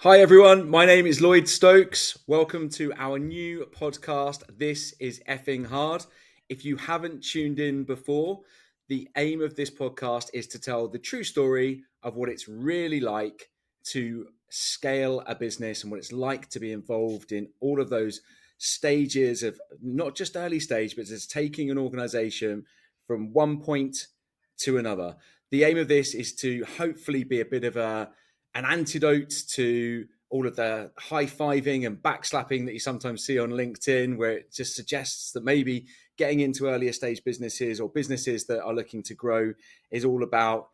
Hi everyone, my name is Lloyd Stokes. Welcome to our new podcast. This is effing hard. If you haven't tuned in before, the aim of this podcast is to tell the true story of what it's really like to scale a business and what it's like to be involved in all of those stages of not just early stage, but just taking an organization from one point to another. The aim of this is to hopefully be a bit of an antidote to all of the high-fiving and backslapping that you sometimes see on LinkedIn, where it just suggests that maybe getting into earlier stage businesses or businesses that are looking to grow is all about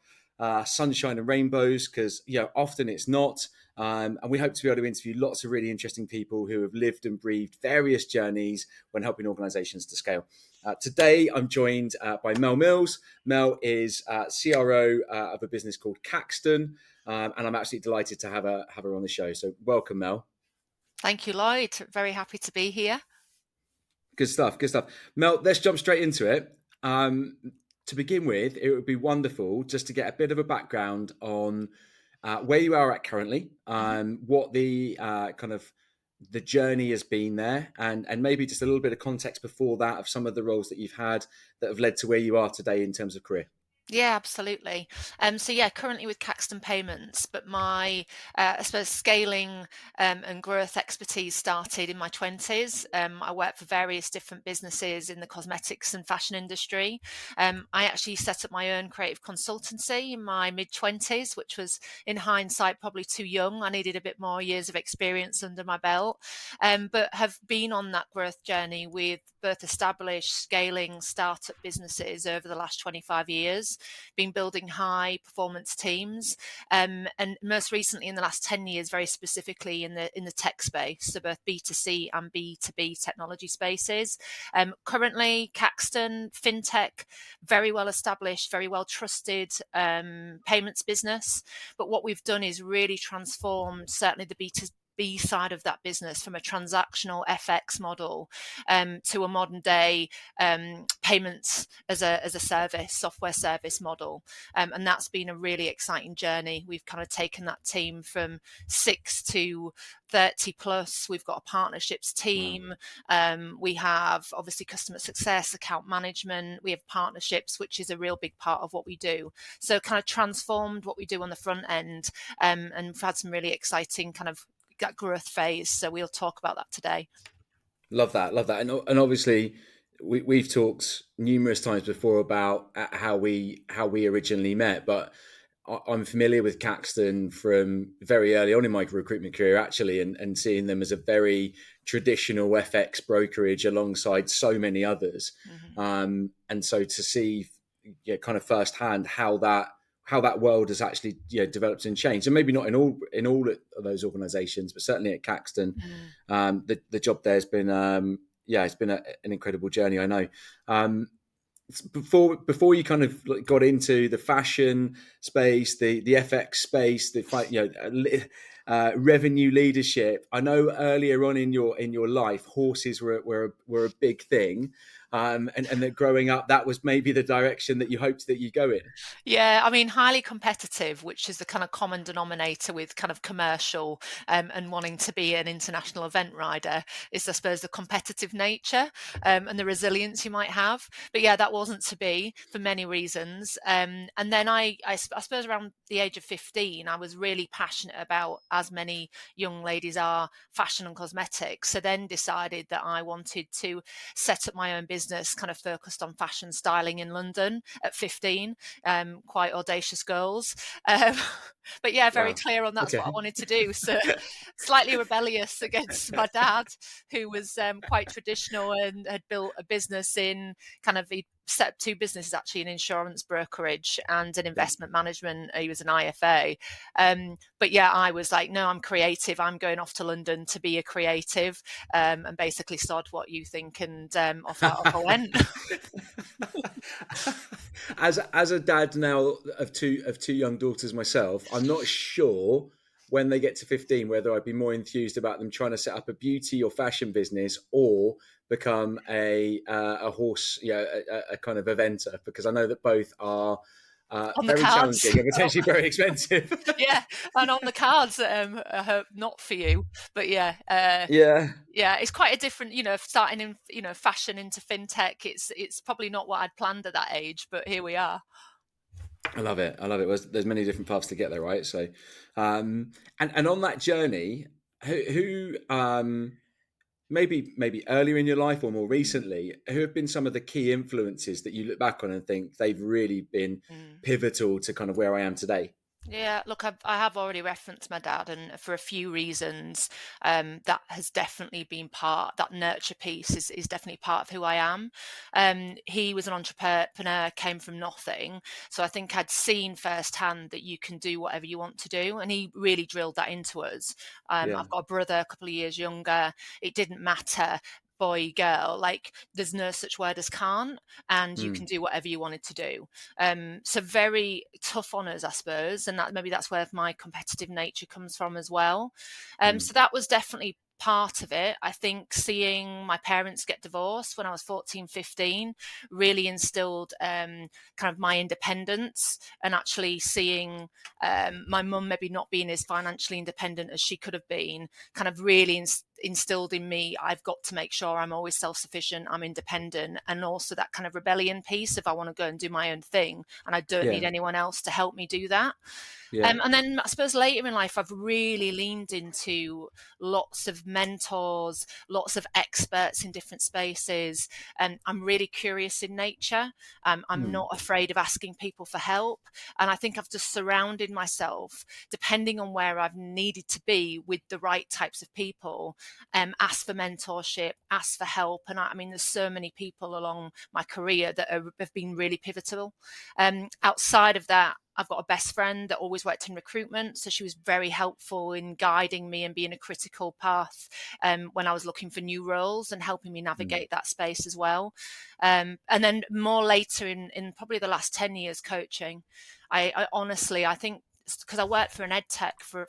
sunshine and rainbows, because often it's not. And we hope to be able to interview lots of really interesting people who have lived and breathed various journeys when helping organizations to scale. Today, I'm joined by Mel Mills. Mel is CRO of a business called Caxton, and I'm absolutely delighted to have her on the show. So welcome, Mel. Thank you, Lloyd. Very happy to be here. Good stuff. Mel, let's jump straight into it. To begin with, it would be wonderful just to get a bit of a background on where you are at currently, what the kind of the journey has been there, and maybe just a little bit of context before that of some of the roles that you've had that have led to where you are today in terms of career. Yeah, absolutely. Currently with Caxton Payments, but my, I suppose, scaling and growth expertise started in my 20s. I worked for various different businesses in the cosmetics and fashion industry. I actually set up my own creative consultancy in my mid-20s, which was, in hindsight, probably too young. I needed a bit more years of experience under my belt, but have been on that growth journey with both established scaling startup businesses over the last 25 years. Been building high performance teams, and most recently in the last 10 years, very specifically in the tech space, so both B2C and B2B technology spaces. Currently, Caxton FinTech, very well established, very well trusted payments business. But what we've done is really transformed certainly the B2B side of that business from a transactional FX model to a modern day payments as a service, software service model. And that's been a really exciting journey. We've kind of taken that team from 6 to 30 plus. We've got a partnerships team. We have obviously customer success, account management. We have partnerships, which is a real big part of what we do. So kind of transformed what we do on the front end, and we've had some really exciting kind of that growth phase. So we'll talk about that today. Love that. And obviously, we've talked numerous times before about how we originally met, but I'm familiar with Caxton from very early on in my recruitment career, actually, and seeing them as a very traditional FX brokerage alongside so many others. And so to see kind of firsthand how that world has actually developed and changed, and maybe not in all of those organizations, but certainly at Caxton, the job there has been it's been an incredible journey, I know. Before you kind of got into the fashion space, the FX space, revenue leadership, I know earlier on in your life, horses were a big thing. And that growing up, that was maybe the direction that you hoped that you go in. Yeah, I mean, highly competitive, which is the kind of common denominator with kind of commercial and wanting to be an international event rider, is, I suppose, the competitive nature and the resilience you might have. But yeah, that wasn't to be for many reasons. And then I suppose around the age of 15, I was really passionate about, as many young ladies are, fashion and cosmetics. So then decided that I wanted to set up my own business kind of focused on fashion styling in London at 15. Quite audacious goals. But yeah, very clear on that's what I wanted to do. So slightly rebellious against my dad, who was quite traditional and had built a business in kind of, he set up two businesses actually, an insurance brokerage and an investment management. He was an IFA. But yeah, I was like, no, I'm creative. I'm going off to London to be a creative, and basically sod what you think, and off I went. As a dad now of two young daughters myself, I'm not sure when they get to 15 whether I'd be more enthused about them trying to set up a beauty or fashion business or become a horse, a kind of eventer, because I know that both are on the Very cards. challenging and potentially very expensive. Yeah, and on the cards, I hope not for you, but yeah, Yeah. yeah, it's quite a different, starting in, fashion into fintech. It's probably not what I'd planned at that age, but here we are. I love it. I love it. There's many different paths to get there, right? So, and on that journey, who maybe earlier in your life or more recently, who have been some of the key influences that you look back on and think they've really been Mm. pivotal to kind of where I am today? Yeah, look, I have already referenced my dad, and for a few reasons, that has definitely been part. That nurture piece is definitely part of who I am. He was an entrepreneur, came from nothing, so I think I'd seen firsthand that you can do whatever you want to do, and he really drilled that into us. Yeah. I've got a brother a couple of years younger. It didn't matter. Boy, girl, like there's no such word as can't, and you can Mm, do whatever you wanted to do. So very tough on us, I suppose, and that's where my competitive nature comes from as well. mm, So that was definitely part of it. I think seeing my parents get divorced when I was 14, 15 really instilled kind of my independence, and actually seeing my mum maybe not being as financially independent as she could have been kind of really instilled in me, I've got to make sure I'm always self-sufficient, I'm independent, and also that kind of rebellion piece if I want to go and do my own thing and I don't need yeah. anyone else to help me do that. Yeah. And then I suppose later in life, I've really leaned into lots of mentors, lots of experts in different spaces. And I'm really curious in nature. I'm Mm, not afraid of asking people for help. And I think I've just surrounded myself, depending on where I've needed to be, with the right types of people. Ask for mentorship, ask for help. And I mean, there's so many people along my career that have been really pivotal. Outside of that, I've got a best friend that always worked in recruitment, so she was very helpful in guiding me and being a critical path when I was looking for new roles and helping me mm, navigate that space as well. And then more later in probably the last 10 years coaching, I honestly, I think because I worked for an ed tech for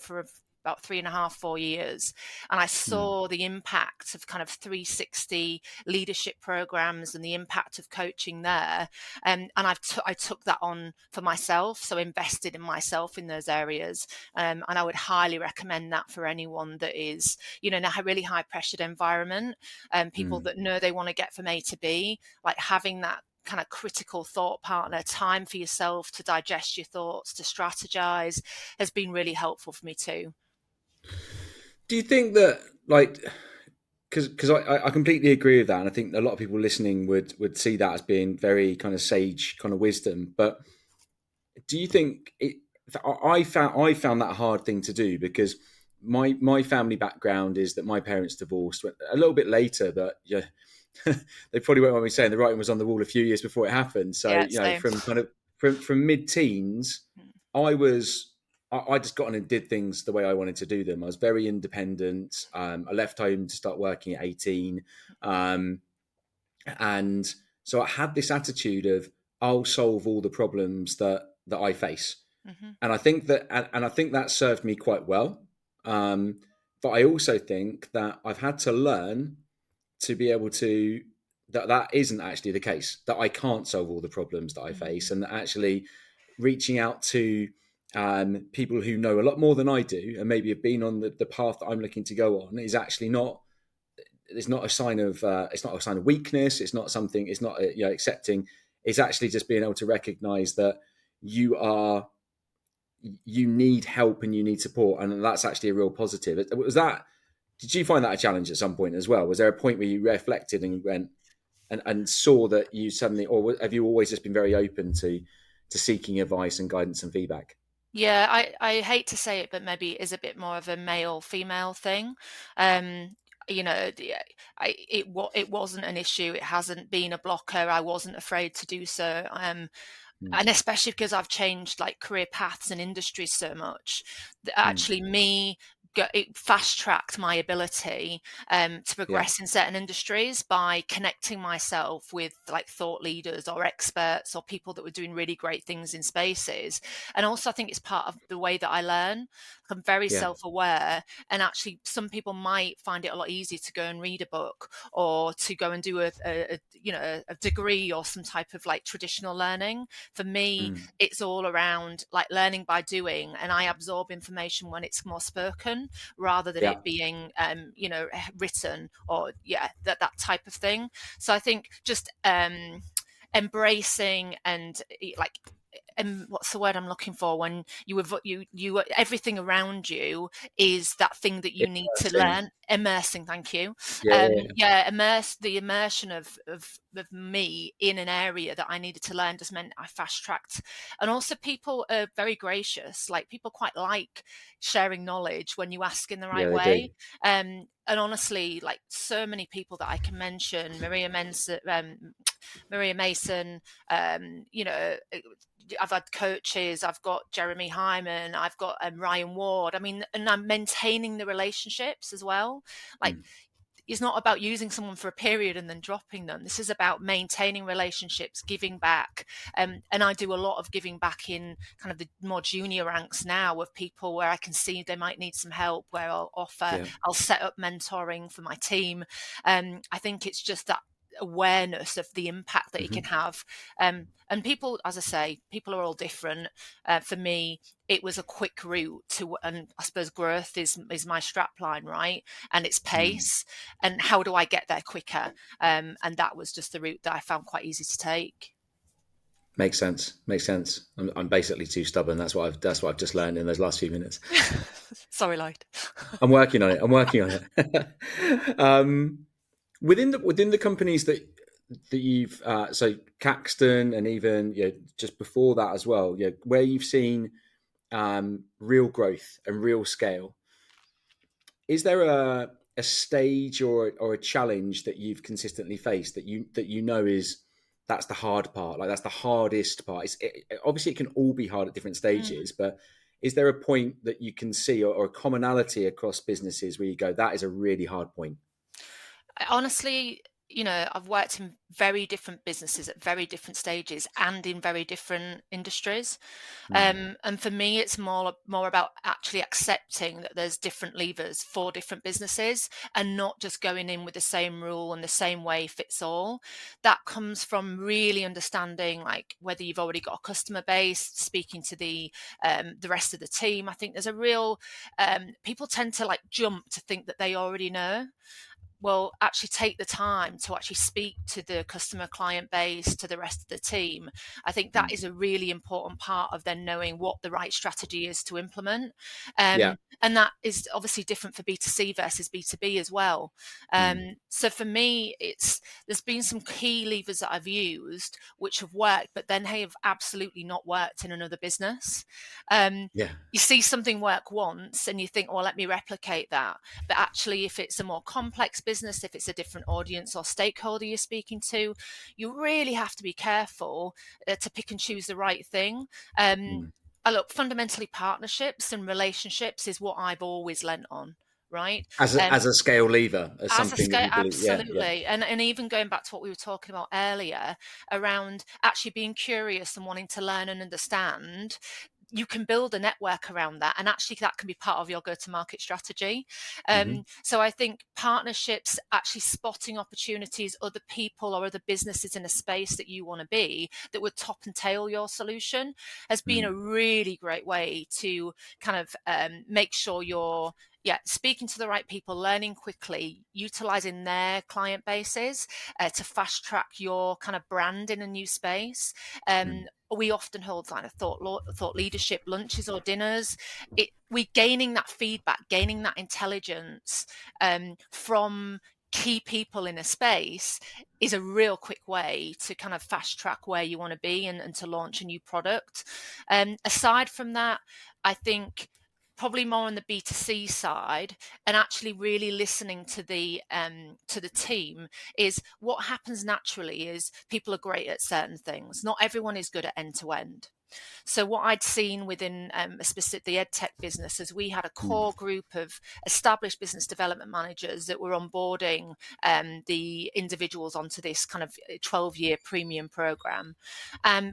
about 3.5, 4 years, and I mm. saw the impact of kind of 360 leadership programs and the impact of coaching there. And I took that on for myself, so invested in myself in those areas. And I would highly recommend that for anyone that is, in a really high pressured environment, people Mm. that know they want to get from A to B, like having that kind of critical thought partner, time for yourself to digest your thoughts, to strategize, has been really helpful for me too. Do you think that, like, because I completely agree with that, and I think a lot of people listening would see that as being very kind of sage kind of wisdom. But do you think it? I found that a hard thing to do because my family background is that my parents divorced a little bit later, but yeah, they probably won't mind me saying the writing was on the wall a few years before it happened. So Yeah, same. from kind of from mid teens, I was I just got on and did things the way I wanted to do them. I was very independent. I left home to start working at 18, um, and so I had this attitude of I'll solve all the problems that I face, Mm-hmm. and I think that served me quite well. Um, but I also think that I've had to learn to be able to that isn't actually the case, that I can't solve all the problems that I face, Mm-hmm. and that actually reaching out to people who know a lot more than I do and maybe have been on the path that I'm looking to go on is actually not it's not a sign of it's not a sign of weakness. It's not something. It's not accepting. It's actually just being able to recognize that you are you need help and you need support, and that's actually a real positive. Was that? Did you find that a challenge at some point as well? Was there a point where you reflected and went and saw that you suddenly, or have you always just been very open to seeking advice and guidance and feedback? Yeah, I hate to say it, but maybe it is a bit more of a male female thing. Um, it wasn't an issue. It hasn't been a blocker. I wasn't afraid to do so. Mm, And especially because I've changed like career paths and industries so much, that mm, actually me it fast-tracked my ability to Yeah. progress in certain industries by connecting myself with like thought leaders or experts or people that were doing really great things in spaces. And also I think it's part of the way that I learn. I'm very Yeah. self-aware, and actually some people might find it a lot easier to go and read a book or to go and do a degree or some type of like traditional learning. For me, Mm. it's all around like learning by doing, and I absorb information when it's more spoken rather than Yeah. it being written, or that type of thing. So I think just embracing and like, and what's the word I'm looking for, when you everything around you is that thing that you need to Interesting. learn. Immersing, thank you. Yeah. Yeah. Yeah. Immersion of me in an area that I needed to learn just meant I fast tracked. And also people are very gracious, like people quite like sharing knowledge when you ask in the Yeah, right they do. way. And honestly, like so many people that I can mention, Maria Mason, you know, I've had coaches, I've got Jeremy Hyman, I've got Ryan Ward. I mean, and I'm maintaining the relationships as well. Like, Mm. it's not about using someone for a period and then dropping them. This is about maintaining relationships, giving back. And I do a lot of giving back in kind of the more junior ranks now, of people where I can see they might need some help, where Yeah. I'll set up mentoring for my team. I think it's just that awareness of the impact that it can Hmm. have. And people, as I say, people are all different. For me, it was a quick route to, and I suppose growth is my strap line, right? And it's Mm. pace, and how do I get there quicker? And that was just the route that I found quite easy to take. Makes sense. Makes sense. I'm basically too stubborn. That's what I've just learned in those last few minutes. Sorry, Lloyd. I'm working on it. I'm working on it. Within the companies that you've so Caxton, and even just before that as well, where you've seen real growth and real scale, is there a stage or a challenge that you've consistently faced that you know is that's the hard part, like that's the hardest part? Obviously it can all be hard at different Mm. stages, but is there a point that you can see, or a commonality across businesses where you go, that is a really hard point? Honestly, I've worked in very different businesses at very different stages and in very different industries. Mm. And for me, it's more about actually accepting that there's different levers for different businesses, and not just going in with the same rule and the same way fits all. That comes from really understanding like whether you've already got a customer base, speaking to the rest of the team. I think there's a real people tend to like jump to think that they already know. Well, actually take the time to actually speak to the customer client base, to the rest of the team. I think that Mm. is a really important part of then knowing what the right strategy is to implement. Yeah. And that is obviously different for B2C versus B2B as well. Mm. So for me, there's been some key levers that I've used which have worked, but then have absolutely not worked in another business. Yeah. You see something work once and you think, well, let me replicate that. But actually, if it's a more complex business, if it's a different audience or stakeholder you're speaking to, you really have to be careful to pick and choose the right thing. Mm. I look, fundamentally, partnerships and relationships is what I've always lent on, right? As a scale lever, as As a something that scale, you believe. Yeah. Yeah. absolutely. And even going back to what we were talking about earlier around actually being curious and wanting to learn and understand, you can build a network around that, and actually that can be part of your go-to-market strategy. Hmm. So I think partnerships, actually spotting opportunities, other people or other businesses in a space that you want to be that would top and tail your solution, has been a Mm. really great way to kind of make sure you're speaking to the right people, learning quickly, utilizing their client bases to fast track your kind of brand in a new space. Mm. We often hold kind of thought leadership lunches or dinners. We gaining that feedback, gaining that intelligence from key people in a space is a real quick way to kind of fast track where you want to be, and to launch a new product. Aside from that, I think probably more on the B2C side, and actually really listening to the team, is what happens naturally is people are great at certain things. Not everyone is good at end to end. So what I'd seen within a specific the EdTech business is we had a Mm. core group of established business development managers that were onboarding the individuals onto this kind of 12-year premium program.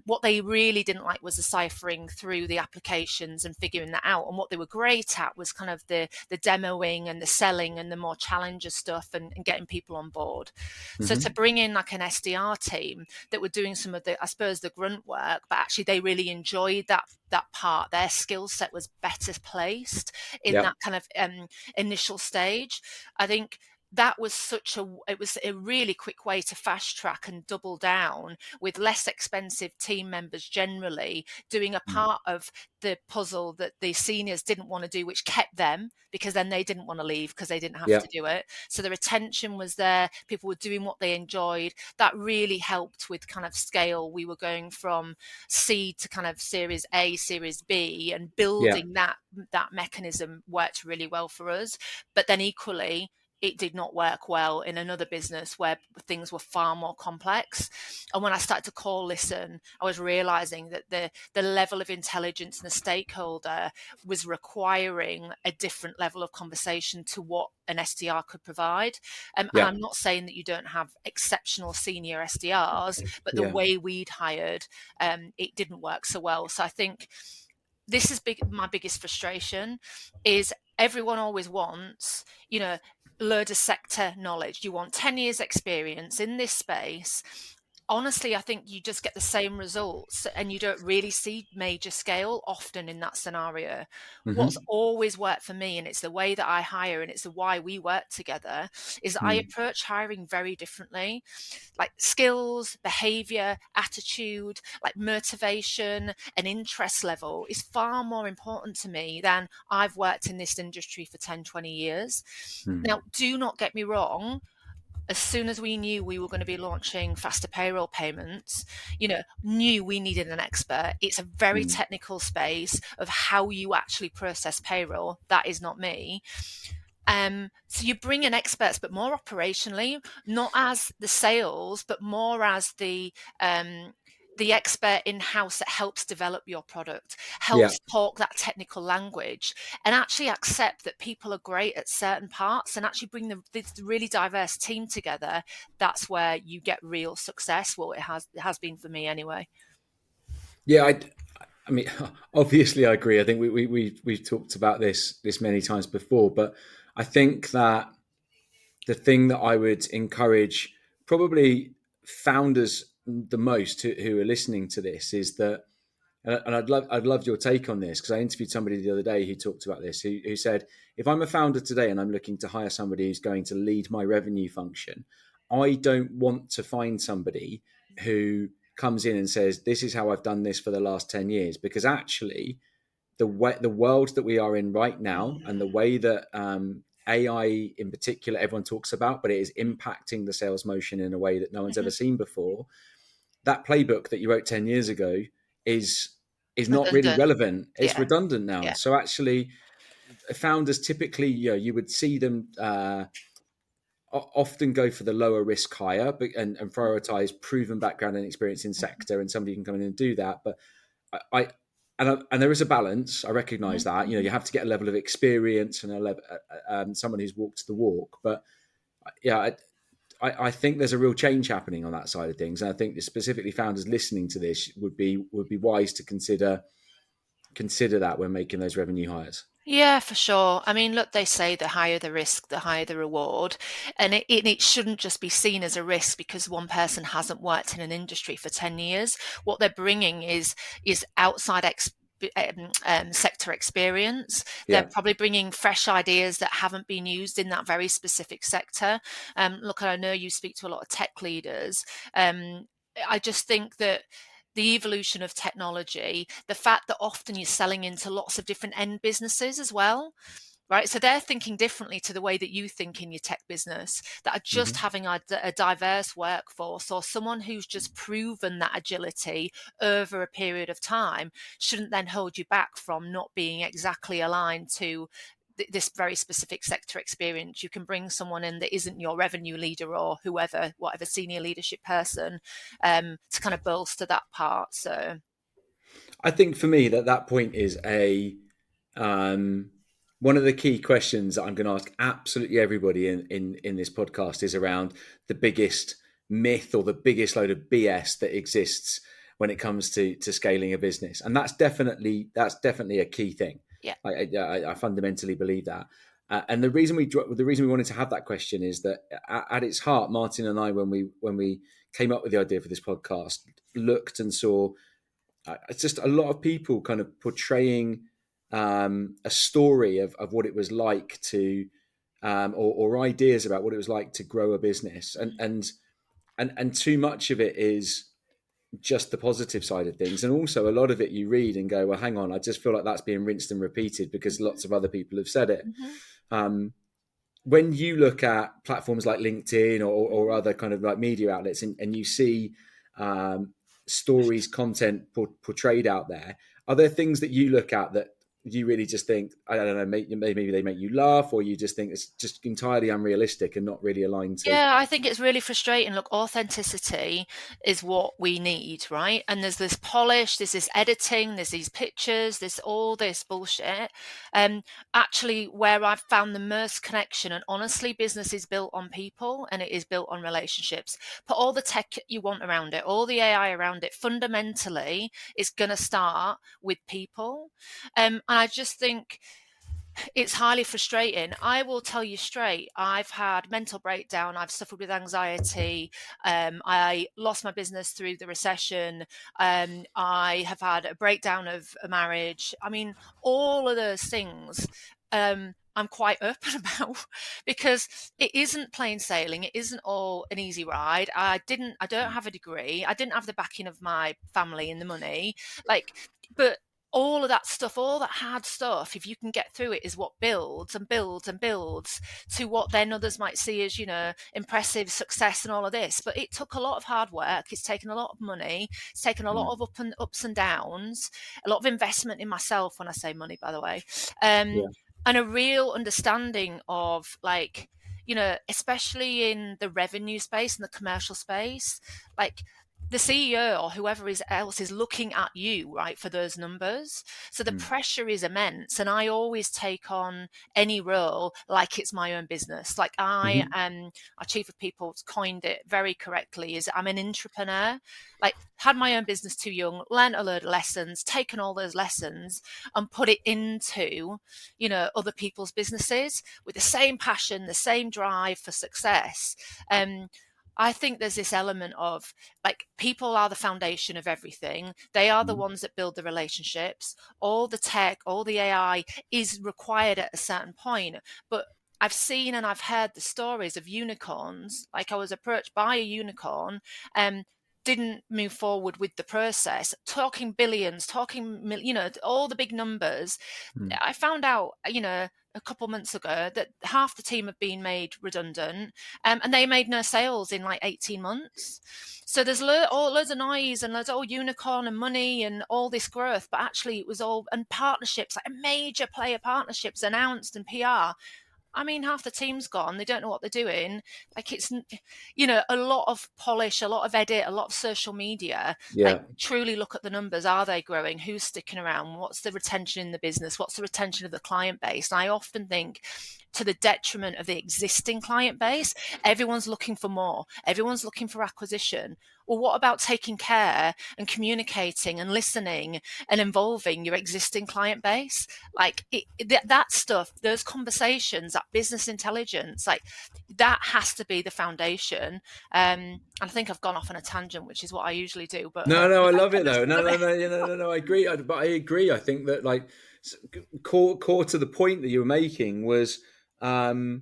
What they really didn't like was deciphering through the applications and figuring that out. And what they were great at was kind of the demoing and the selling and the more challenger stuff and getting people on board. So to bring in like an SDR team that were doing some of the, I suppose, the grunt work, but actually they really enjoyed that part. Their skill set was better placed in that kind of initial stage. I think that was it was a really quick way to fast track and double down with less expensive team members generally doing a part of the puzzle that the seniors didn't want to do, which kept them, because then they didn't want to leave because they didn't have to do it. So the retention was there. People were doing what they enjoyed. That really helped with kind of scale. We were going from seed to kind of series A, series B, and building that mechanism worked really well for us. But then equally, it did not work well in another business where things were far more complex. And when I started to call listen, I was realizing that the level of intelligence and the stakeholder was requiring a different level of conversation to what an SDR could provide. And I'm not saying that you don't have exceptional senior SDRs, but the way we'd hired, it didn't work so well. So I think this is my biggest frustration is everyone always wants, load of sector knowledge. You want 10 years experience in this space. Honestly, I think you just get the same results and you don't really see major scale often in that scenario. What's always worked for me, and it's the way that I hire and it's the why we work together, is I approach hiring very differently. Like skills, behavior, attitude, like motivation and interest level is far more important to me than I've worked in this industry for 10, 20 years. Now, do not get me wrong. As soon as we knew we were going to be launching faster payroll payments, knew we needed an expert. It's a very technical space of how you actually process payroll. That is not me. So you bring in experts, but more operationally, not as the sales, but more as the expert in-house that helps develop your product, helps talk that technical language, and actually accept that people are great at certain parts and actually bring the really diverse team together. That's where you get real success. Well, it has been for me anyway. Yeah, I mean, obviously, I agree. I think we've talked about this many times before, but I think that the thing that I would encourage probably founders the most who are listening to this is that, and I'd love your take on this, because I interviewed somebody the other day who talked about this, who said, if I'm a founder today and I'm looking to hire somebody who's going to lead my revenue function, I don't want to find somebody who comes in and says, this is how I've done this for the last 10 years, because actually the world that we are in right now and the way that AI in particular, everyone talks about, but it is impacting the sales motion in a way that no one's ever seen before. That playbook that you wrote 10 years ago is not really Redundant. relevant. It's Yeah. redundant now. Yeah. So actually, founders typically, you would see them often go for the lower risk hire, and prioritize proven background and experience in sector, and somebody can come in and do that. But and there is a balance. I recognize that. You have to get a level of experience and a level, someone who's walked the walk. But yeah, I think there's a real change happening on that side of things, and I think that specifically founders listening to this would be wise to consider that when making those revenue hires. Yeah, for sure. I mean, look, they say the higher the risk, the higher the reward. And it shouldn't just be seen as a risk because one person hasn't worked in an industry for 10 years. What they're bringing is outside sector experience. They're probably bringing fresh ideas that haven't been used in that very specific sector. Look, I know you speak to a lot of tech leaders. I just think that the evolution of technology, the fact that often you're selling into lots of different end businesses as well, right? So they're thinking differently to the way that you think in your tech business, that are just having a diverse workforce, or someone who's just proven that agility over a period of time shouldn't then hold you back from not being exactly aligned to this very specific sector experience. You can bring someone in that isn't your revenue leader or whatever senior leadership person, to kind of bolster that part. So I think for me that point is um, one of the key questions that I'm going to ask absolutely everybody in this podcast is around the biggest myth or the biggest load of BS that exists when it comes to scaling a business, and that's definitely a key thing. Yeah. I fundamentally believe that. And the reason we wanted to have that question is that at its heart, Martin and I, when we came up with the idea for this podcast, looked and saw it's just a lot of people kind of portraying a story of what it was like to or ideas about what it was like to grow a business, and too much of it is just the positive side of things, and also a lot of it you read and go, well, hang on, I just feel like that's being rinsed and repeated because lots of other people have said it. Mm-hmm. um, when you look at platforms like LinkedIn or other kind of like media outlets, and you see um, stories, content portrayed out there, are there things that you look at that you really just think, I don't know, maybe they make you laugh, or you just think it's just entirely unrealistic and not really aligned to? Yeah, I think it's really frustrating. Look, authenticity is what we need, right? And there's this polish, there's this editing, there's these pictures, there's all this bullshit. Actually, where I've found the most connection, and honestly, business is built on people and it is built on relationships. Put all the tech you want around it, all the AI around it. Fundamentally, it's going to start with people. And I just think it's highly frustrating. I will tell you straight, I've had mental breakdown. I've suffered with anxiety. I lost my business through the recession. I have had a breakdown of a marriage. I mean, all of those things. I'm quite open about because it isn't plain sailing. It isn't all an easy ride. I don't have a degree. I didn't have the backing of my family and the money. But all of that stuff, all that hard stuff, if you can get through it, is what builds and builds and builds to what then others might see as, impressive success and all of this. But it took a lot of hard work. It's taken a lot of money. It's taken a lot of ups and downs, a lot of investment in myself, when I say money, by the way, Yeah. and a real understanding of especially in the revenue space and the commercial space, like the CEO or whoever else is looking at you, right, for those numbers. So the pressure is immense. And I always take on any role like it's my own business. Like our chief of people coined it very correctly, is I'm an entrepreneur. Like, had my own business too young, learned a load of lessons, taken all those lessons and put it into, other people's businesses with the same passion, the same drive for success. I think there's this element of, like, people are the foundation of everything. They are the ones that build the relationships. All the tech, all the AI is required at a certain point. But I've seen and I've heard the stories of unicorns. Like, I was approached by a unicorn, didn't move forward with the process, talking billions, talking, all the big numbers. I found out, a couple months ago that half the team have been made redundant, and they made no sales in like 18 months. So there's loads of noise and loads of unicorn and money and all this growth, but actually it was all, and partnerships, like major player partnerships announced and PR. I mean, half the team's gone. They don't know what they're doing. Like, it's, a lot of polish, a lot of edit, a lot of social media. Like, Yeah. truly look at the numbers. Are they growing? Who's sticking around? What's the retention in the business? What's the retention of the client base? And I often think, to the detriment of the existing client base, everyone's looking for more. Everyone's looking for acquisition. Well, what about taking care and communicating and listening and involving your existing client base? Like, that stuff, those conversations, that business intelligence, like, that has to be the foundation. I think I've gone off on a tangent, which is what I usually do. But No, hopefully I that love it kind of though. No, sort no, of no, no. I agree. But I agree. I think that, like, core to the point that you were making was, the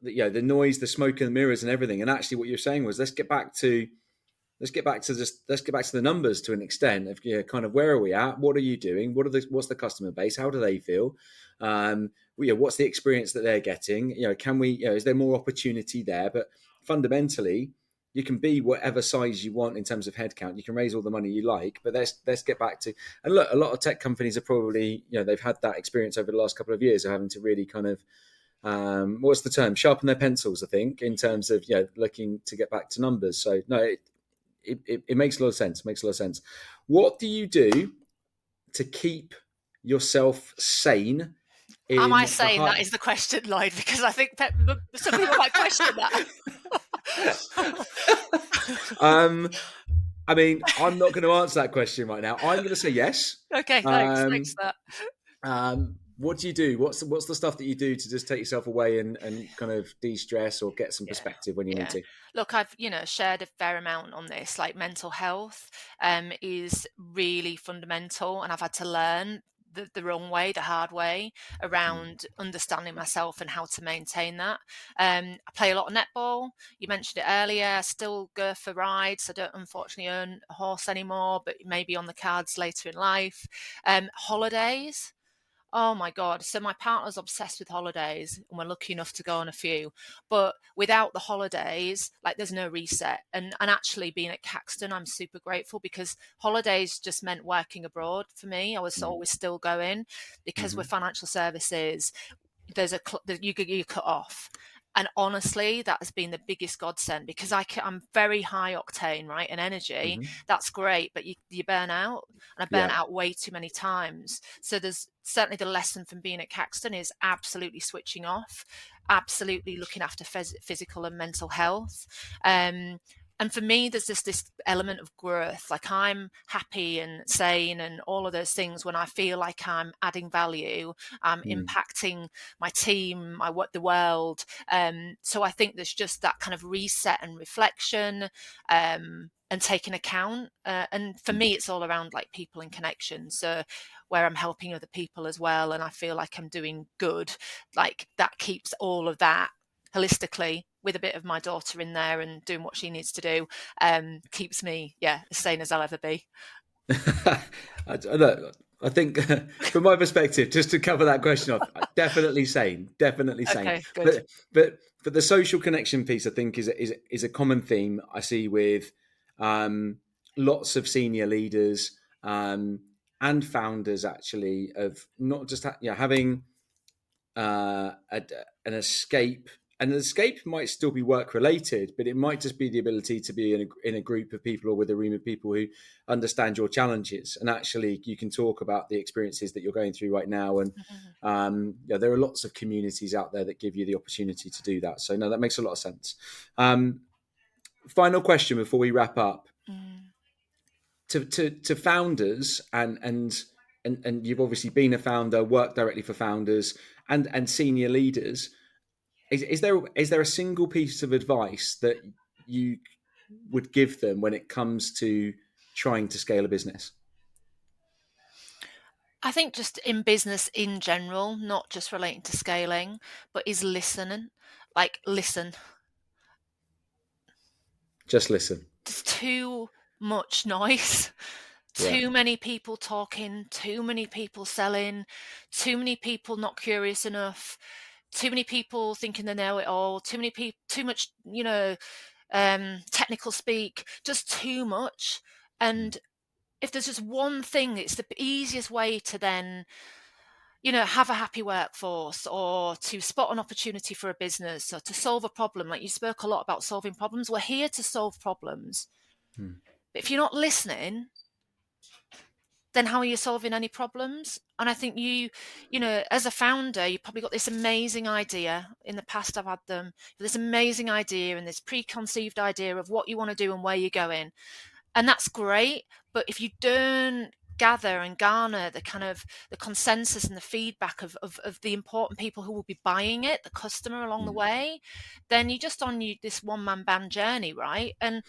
noise, the smoke and the mirrors and everything. And actually, what you're saying was, let's get back to the numbers to an extent of, kind of, where are we at? What are you doing? What's the customer base? How do they feel? What's the experience that they're getting? Can we? Is there more opportunity there? But fundamentally, you can be whatever size you want in terms of headcount. You can raise all the money you like, but let's get back to, and look, a lot of tech companies are probably, they've had that experience over the last couple of years of having to really kind of, what's the term? Sharpen their pencils, I think, in terms of, looking to get back to numbers. So no, it makes a lot of sense. What do you do to keep yourself sane Am I in the saying hard. that is the question, Lloyd? Because I think some people might question that. I mean, I'm not going to answer that question right now. I'm going to say yes. Okay, thanks. Thanks for that. What do you do? What's the stuff that you do to just take yourself away and kind of de-stress or get some Yeah. perspective when you need Yeah. to? Look, I've, shared a fair amount on this. Like mental health is really fundamental, and I've had to learn the wrong way, the hard way, around understanding myself and how to maintain that. I play a lot of netball. You mentioned it earlier. I still go for rides. I don't unfortunately own a horse anymore, but maybe on the cards later in life. Holidays. Oh my God. So my partner's obsessed with holidays and we're lucky enough to go on a few. But without the holidays, like there's no reset. And actually being at Caxton, I'm super grateful because holidays just meant working abroad for me. I was Mm. always still going because we're Mhm. financial services. You cut off. And honestly, that has been the biggest godsend because I'm very high octane, right? And energy, Mhm. that's great, but you burn out. And I burn Yeah. out way too many times. So there's certainly the lesson from being at Caxton is absolutely switching off, absolutely looking after physical and mental health. And for me, there's just this element of growth. Like I'm happy and sane and all of those things when I feel like I'm adding value, I'm Mm. impacting my team, the world. So I think there's just that kind of reset and reflection. And taking account. And for me, it's all around like people and connections. So where I'm helping other people as well, and I feel like I'm doing good, like that keeps all of that holistically with a bit of my daughter in there and doing what she needs to do, keeps me, as sane as I'll ever be. I think from my perspective, just to cover that question off, definitely sane, definitely sane. Okay, good. But the social connection piece, I think, is a common theme I see with lots of senior leaders and founders actually of not just having an escape. And an escape might still be work related, but it might just be the ability to be in a group of people or with a room of people who understand your challenges. And actually, you can talk about the experiences that you're going through right now. And there are lots of communities out there that give you the opportunity to do that. So, no, that makes a lot of sense. Final question before we wrap up. To founders and you've obviously been a founder, worked directly for founders and senior leaders. Is there a single piece of advice that you would give them when it comes to trying to scale a business? I think just in business in general, not just relating to scaling, but is listening. Like listen. Just listen. There's too much noise. Yeah. Too many people talking, too many people selling, too many people not curious enough, too many people thinking they know it all, too many people, too much, technical speak, just too much. And if there's just one thing, it's the easiest way to then, have a happy workforce or to spot an opportunity for a business or to solve a problem. Like you spoke a lot about solving problems. We're here to solve problems. Hmm. But if you're not listening, then how are you solving any problems? And I think as a founder, you've probably got this amazing idea. In the past, I've had them, this amazing idea and this preconceived idea of what you want to do and where you're going. And that's great. But if you don't gather and garner the kind of the consensus and the feedback of the important people who will be buying it, the customer along the way, then you're just on this one-man band journey, right? And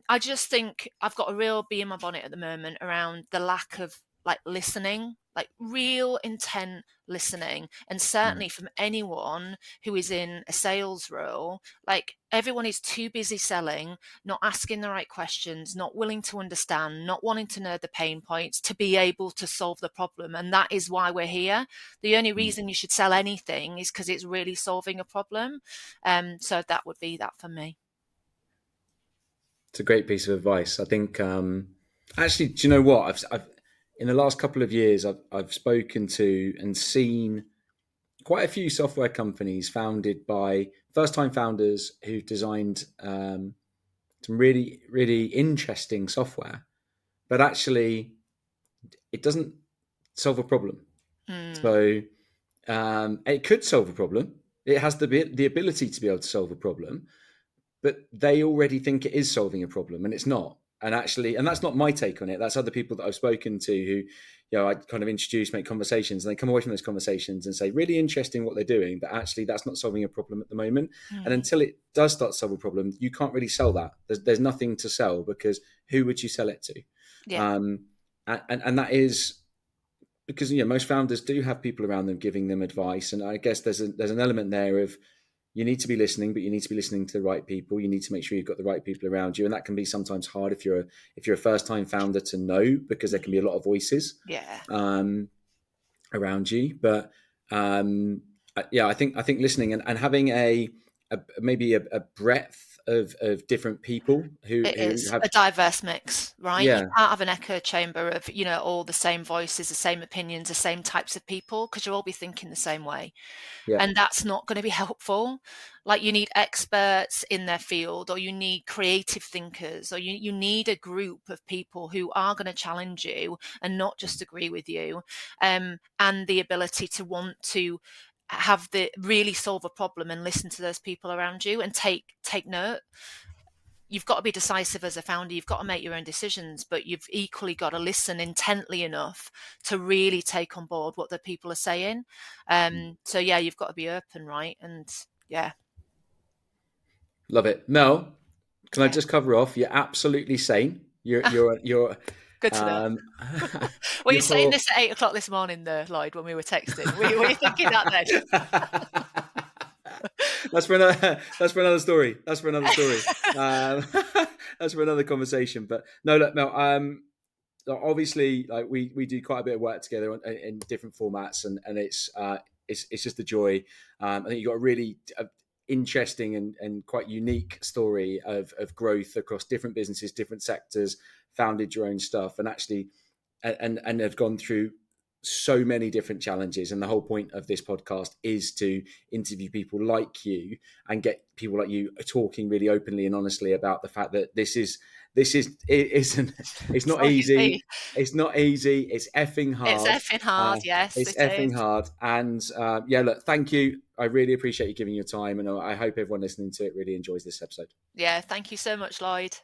I just think I've got a real bee in my bonnet at the moment around the lack of like listening, like real intent listening. And certainly from anyone who is in a sales role, like everyone is too busy selling, not asking the right questions, not willing to understand, not wanting to know the pain points to be able to solve the problem. And that is why we're here. The only reason you should sell anything is because it's really solving a problem. So that would be that for me. It's a great piece of advice. I think actually, do you know what? I've in the last couple of years, I've spoken to and seen quite a few software companies founded by first-time founders who've designed some really, really interesting software. But actually, it doesn't solve a problem. Mm. So it could solve a problem. It has the ability to be able to solve a problem, but they already think it is solving a problem, and it's not. And actually, and that's not my take on it. That's other people that I've spoken to who, I kind of introduce, make conversations, and they come away from those conversations and say, really interesting what they're doing, but actually that's not solving a problem at the moment. And Mm. until it does start to solve a problem, you can't really sell that. There's nothing to sell, because who would you sell it to? Yeah. And that is because most founders do have people around them giving them advice, and I guess there's an element there of, you need to be listening, but you need to be listening to the right people. You need to make sure you've got the right people around you, and that can be sometimes hard if you're a first time founder to know, because there can be a lot of voices Yeah. around you. But I think listening and having maybe a breadth of different people who It is have a diverse mix, right? You yeah can't have an echo chamber of, all the same voices, the same opinions, the same types of people, because you'll all be thinking the same way. yeah And that's not going to be helpful. Like, you need experts in their field, or you need creative thinkers, or you need a group of people who are going to challenge you and not just agree with you, and the ability to want to have the really solve a problem and listen to those people around you and take note. You've got to be decisive as a founder. You've got to make your own decisions, but you've equally got to listen intently enough to really take on board what the people are saying. So yeah, you've got to be open, right? And yeah, love it. Mel, can I yeah, just cover off? You're absolutely sane. You're good to know. um, Were you saying you're this at 8 o'clock this morning, there, Lloyd, when we were texting? Were you thinking that that's for another story. That's for another story. Um, that's for another conversation. But no, look, Mel. Obviously, like we do quite a bit of work together in different formats, and it's just a joy. I think you got a really interesting and quite unique story of growth across different businesses, different sectors, founded your own stuff, and actually and have gone through so many different challenges. And the whole point of this podcast is to interview people like you and get people like you talking really openly and honestly about the fact that it's It's not not easy. easy. It's not easy. It's effing It's hard. effing hard. Yes, It's it is. effing hard. And look, thank you. I really appreciate you giving your time, and I hope everyone listening to it really enjoys this episode. Yeah, thank you so much, Lloyd.